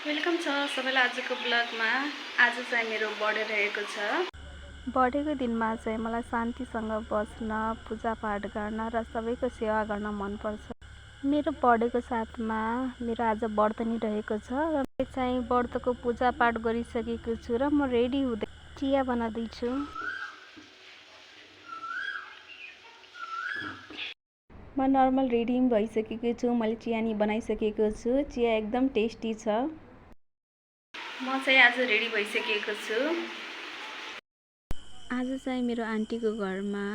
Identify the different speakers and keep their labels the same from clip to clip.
Speaker 1: Welcome छ सबैलाई आजको ब्लगमा। आज चाहिँ मेरो बर्थडे रहेको छ। बर्थडेको दिनमा चाहिँ मलाई शान्तिसँग बस्न, पूजापाठ गर्न र सबैको सेवा गर्न मनपर्छ। मेरो बर्थडेको साथमा मेरो आज व्रत नि रहेको छ र मैले चाहिँ व्रतको पूजापाठ गरिसकेको छु र म रेडी हुँदै चिया बनाउँदैछु। म नर्मल रेडी भइसकेको छु। मैले चिया नि बनाइसकेको छु। चिया एकदम टेस्टी छ। म चाहिँ आज रेडी भइसकेको छु। आज चाहिँ मेरो आन्टीको घरमा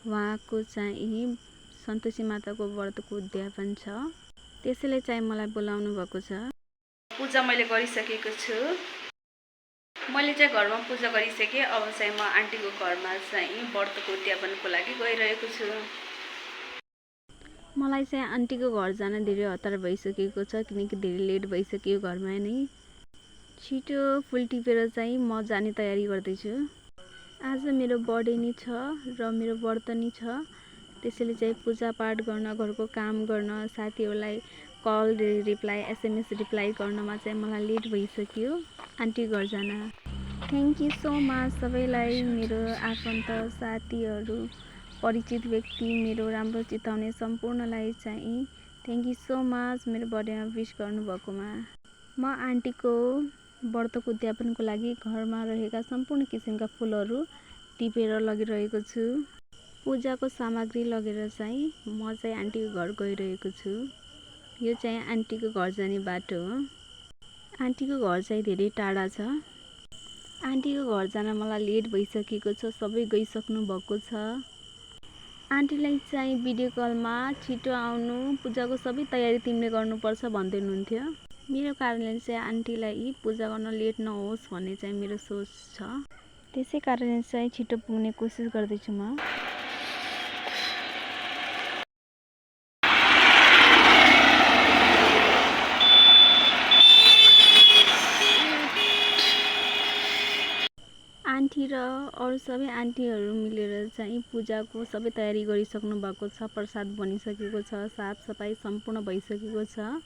Speaker 1: उहाँको चाहिँ सन्तोषी माताको व्रतको उद्यापन छ। त्यसैले चाहिँ मलाई बोलाउनु भएको छ। पूजा मैले गरिसकेको छु। मैले चाहिँ घरमा पूजा गरिसकेँ। अब चाहिँ म आन्टीको घरमा चाहिँ व्रतको उद्यापनको लागि गइरहेको छु। मलाई चाहिँ आन्टीको घर जान धेरै हतार भइसकेको छ किनकि धेरै लेट भइसक्यो। घरमा नै छिटो फुल टिपेर चाहिँ म जाने तयारी गर्दैछु। आज मेरो बर्थडे नि छ र मेरो व्रत नि छ। त्यसैले चाहिँ पूजापाठ गर्न, घरको काम गर्न, साथीहरूलाई कल रिप्लाई, एसएमएस रिप्लाई गर्नमा चाहिँ मलाई लेट भइसक्यो आन्टी घर जान। थ्याङ्क यू सो मच सबैलाई, मेरो आफन्त, साथीहरू, परिचित व्यक्ति, मेरो राम्रो चिताउने सम्पूर्णलाई चाहिँ थ्याङ्क यू सो मच मेरो बर्थडेमा विश गर्नुभएकोमा। म आन्टीको व्रतको उद्यापनको लागि घरमा रहेका सम्पूर्ण किसिमका फुलहरू टिपेर लगिरहेको छु। पूजाको सामग्री लगेर चाहिँ म चाहिँ आन्टीको घर गइरहेको छु। यो चाहिँ आन्टीको घर जाने बाटो हो। आन्टीको घर चाहिँ धेरै टाढा छ। आन्टीको घर जान मलाई लेट भइसकेको छ। सबै गइसक्नु भएको छ। आन्टीलाई चाहिँ भिडियो कलमा छिटो आउनु, पूजाको सबै तयारी तिमीले गर्नुपर्छ भन्दै हुनुहुन्थ्यो। मेरो कारणले चाहिँ आन्टीलाई पूजा गर्न लेट नहोस् भन्ने चाहिँ मेरो सोच छ। त्यसै कारणले चाहिँ छिटो पुग्ने कोसिस गर्दैछु म। आन्टी र अरू सबै आन्टीहरू मिलेर चाहिँ पूजाको सबै तयारी गरिसक्नु भएको छ। प्रसाद बनिसकेको छ, साफसफाइ सम्पूर्ण भइसकेको छ।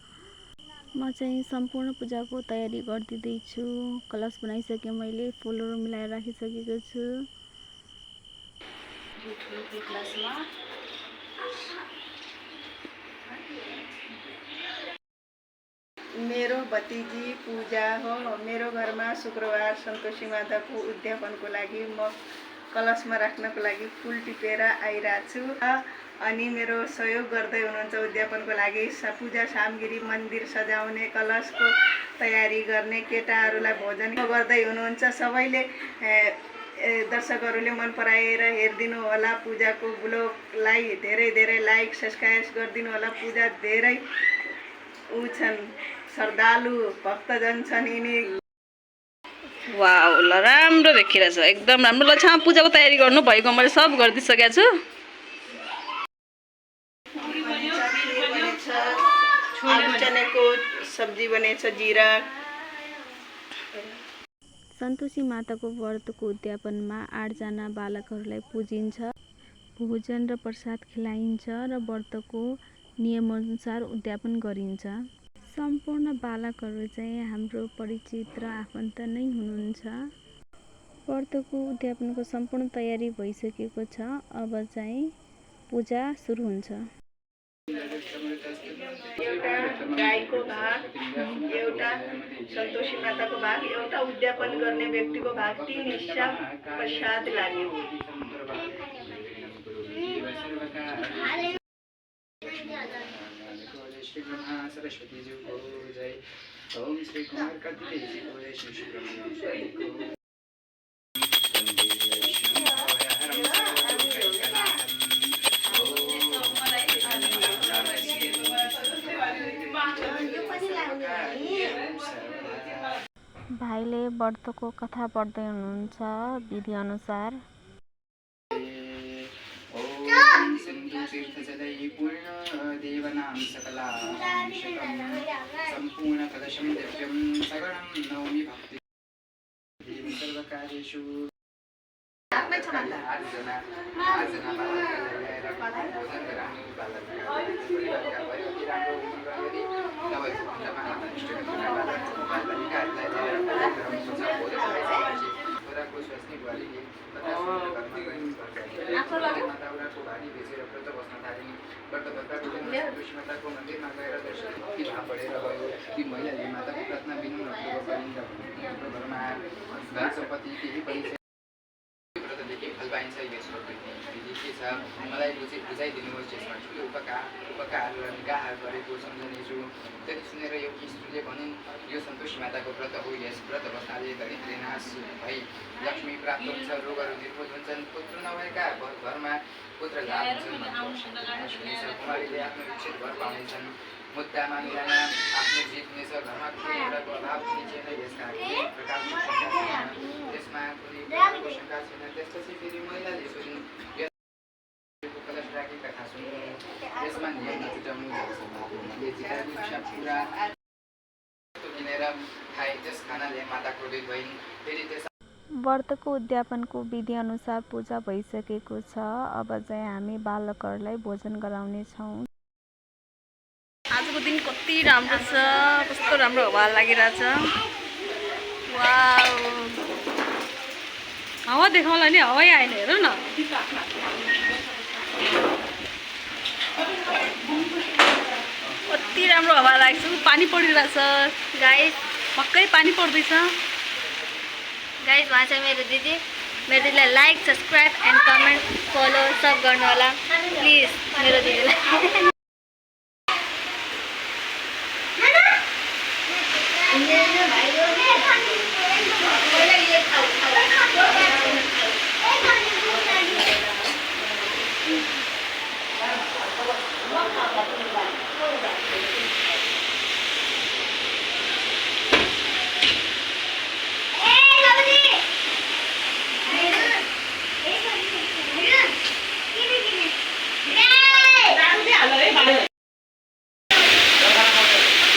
Speaker 1: म चाहिँ सम्पूर्ण पूजाको तयारी गरिदिँदैछु। कलश बनाइसकेँ मैले, फुलहरू मिलाएर राखिसकेको छु। मेरो भतिजी पूजा हो। मेरो घरमा शुक्रबार सन्तोषी माताको उद्यापनको लागि म कलशमा राख्नको लागि फुल टिपेर आइरहेको छु। अनि मेरो सहयोग गर्दै हुनुहुन्छ उद्यापनको लागि। पूजा सामग्री, मन्दिर सजाउने, कलशको तयारी गर्ने, केटाहरूलाई भोजन गर्दै हुनुहुन्छ। सबैले दर्शकहरूले मन पराएर हेरिदिनु होला। पूजाको ब्लगलाई धेरै धेरै लाइक सब्सक्राइब गरिदिनु होला। पूजा धेरै छन्, श्रद्धालु भक्तजन छन्। यिनी वाउ ल राम्रो देखिरहेछ, एकदम राम्रो। ल छा पूजाको तयारी गर्नु भएको मैले सब गरिदिइसकेको छु। आलु चनेको सब्जी बनेछ, जीरा। सन्तोषी माताको व्रतको उद्यापनमा 8 जना बालकहरूलाई पूजिन्छ, भोजन र प्रसाद खिलाइन्छ र व्रतको नियमअनुसार उद्यापन गरिन्छ। सम्पूर्ण बालकहरू चाहिँ हाम्रो परिचित र आफन्त नै हुनुहुन्छ। व्रतको उद्यापनको सम्पूर्ण तयारी भइसकेको छ। अब चाहिँ पूजा सुरु हुन्छ। एउटा गाईको भाग, एउटा सन्तोषी माताको भाग, एउटा उद्यापन गर्ने व्यक्तिको भाग, 3 हिस्सा प्रसाद लाग्यो। श्री ब्रह्मा सरस्वती जी को जय। ओम श्री कुमार कार्तिकेय जी को जय। श्री ब्रह्मेश्वरी को भाइले व्रतको कथा पढ्दै हुनुहुन्छ विधि अनुसार। देवनां सकलां सम्पूर्ण कलशं दिव्यं सगणं नौमि भक्ति सर्वकार्येषु।
Speaker 2: माताको मन्दिरमा गएर दर्शन भक्ति भाव बढेर गयो। ती महिलाले माताको प्रार्थना विनम्रपूर्वक गरिन्छ। घरमा धन सम्पत्ति केही पनि व्रतदेखि फल पाइन्छ। यसको विधि के छ मलाई बुझाइदिनुहोस्। यसमा ठुलो उपकार र निगाह गरेको सम्झनेछु। त्यति सुनेर एउटी स्त्रीले भनिन्, यो सन्तोषी माताको व्रत हो। यस व्रत बस्नाले दरिद्र नाश भई लक्ष्मी प्राप्त हुन्छ, रोगहरू निर्मूल हुन्छन्, पुत्र नभएका घरमा पुत्र लाभ हुन्छन्, कुमारीले आफ्नो इच्छित वर पाउनेछन्, मुद्दा मामिलामा आफ्नो जित हुनेछ, घरमा कुनै एउटाको अभाव हुने छैन। यसका कुनै प्रकारको शङ्का छैन, त्यसमा कुनै प्रकारको शङ्का छैन। त्यसपछि फेरि महिलाले सोधिन्, कलश राखेका कथा सुन्नु, यसमा नियम नछुटाउनु। पुरा किनेर खाए, त्यस खानाले माता क्रोधित भइन्। फेरि त्यस
Speaker 1: व्रतको उद्यापनको विधि अनुसार पूजा भइसकेको छ। अब चाहिँ हामी बालकहरूलाई भोजन गराउने छौँ। आजको दिन कति राम्रो छ, कस्तो राम्रो हावा लागिरहेछ। वाउ, हावा देखाउला नि, हावै आएन, हेर न। कति राम्रो हावा लाग्छ, पानी परिरहेछ गाइस, पक्कै पानी पर्दैछ गाइस। वहाँ चाहिँ मेरो दिदीलाई like, subscribe and comment, follow सब गर्नु होला प्लिज मेरो दिदीलाई।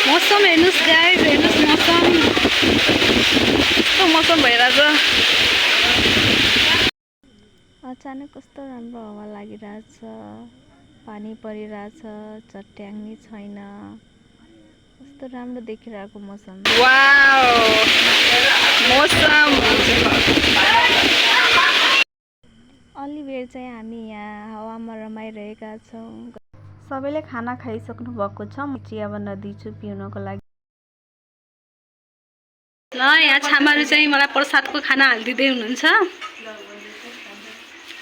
Speaker 1: मौसम हेर्नुहोस् गाइस, हेर्नुहोस् मौसम, कस्तो मौसम भइरहेछ। अचानक कस्तो राम्रो हावा लागिरहेछ, पानी परिरहेछ, चट्याङ्नी छैन, कस्तो राम्रो देखिरहेको मौसम। वाउ, मौसम। अलि बेर चाहिँ हामी यहाँ हावामा रमाइरहेका छौँ। सबैले खाना खाइसक्नु भएको छ। म चिया बनाउँदैछु पिउनको लागि। ल यहाँ छामाहरू चाहिँ मलाई प्रसादको खाना हालिदिँदै हुनुहुन्छ।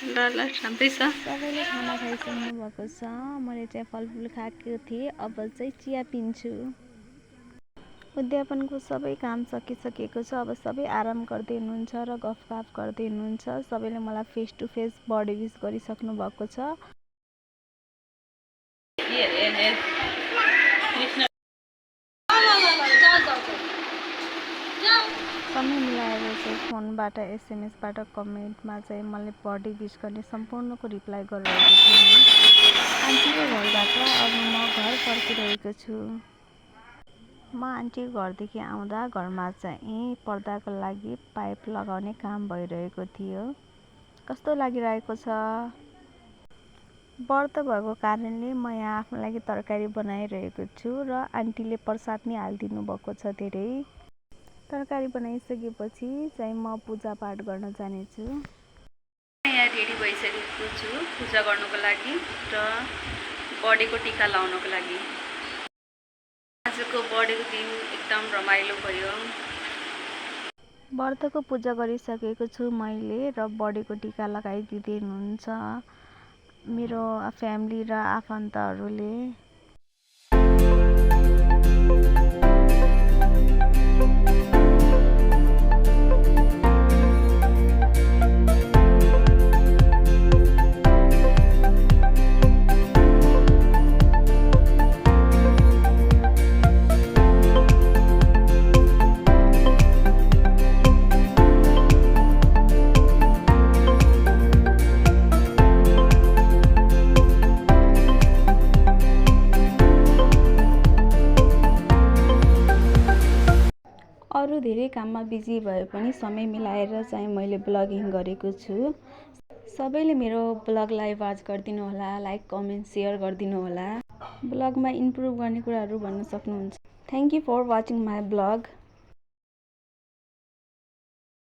Speaker 1: ल राम्रै छ। सबैले खाना खाइसक्नु भएको छ। मैले चाहिँ फलफुल खाएको थिएँ, अब चाहिँ चिया पिन्छु। उद्यापनको सबै काम सकिसकेको छ। अब सबै आराम गर्दै हुनुहुन्छ र गफगाफ गर्दै हुनुहुन्छ। सबैले मलाई फेस टु फेस बडी विस गरिसक्नु भएको छ। समय मिलाएर चाहिँ फोनबाट, एसएमएसबाट, कमेन्टमा चाहिँ मलाई बडी विस गर्ने सम्पूर्णको रिप्लाई गरिरहेको थिएँ। आन्टीको घरबाट अब म घर फर्किरहेको छु। म आन्टीको घरदेखि आउँदा घरमा चाहिँ पर्दाको लागि पाइप लगाउने काम भइरहेको थियो। कस्तो लागिरहेको छ। व्रत भएको कारणले म यहाँ आफ्नो लागि तरकारी बनाइरहेको छु र आन्टीले प्रसाद नै हालिदिनु भएको छ धेरै। तरकारी बनाइसकेपछि चाहिँ म पूजापाठ गर्न जानेछु। यहाँ रेडी भइसकेको छु पूजा गर्नको लागि र बडीको टिका लाउनको लागि। आजको बडीको दिन एकदम रमाइलो भयो। व्रतको पूजा गरिसकेको छु मैले र बडीको टिका लगाइदिँदै हुनुहुन्छ मेरो फ्यामिली र आफन्तहरूले। अरू धेरै काममा बिजी भए पनि समय मिलाएर चाहिँ मैले ब्लगिङ गरेको छु। सबैले मेरो ब्लगलाई वाच गरिदिनु होला, लाइक, कमेन्ट, सेयर गरिदिनु होला। ब्लगमा इम्प्रुभ गर्ने कुराहरू भन्न सक्नुहुन्छ। Thank you for watching my blog.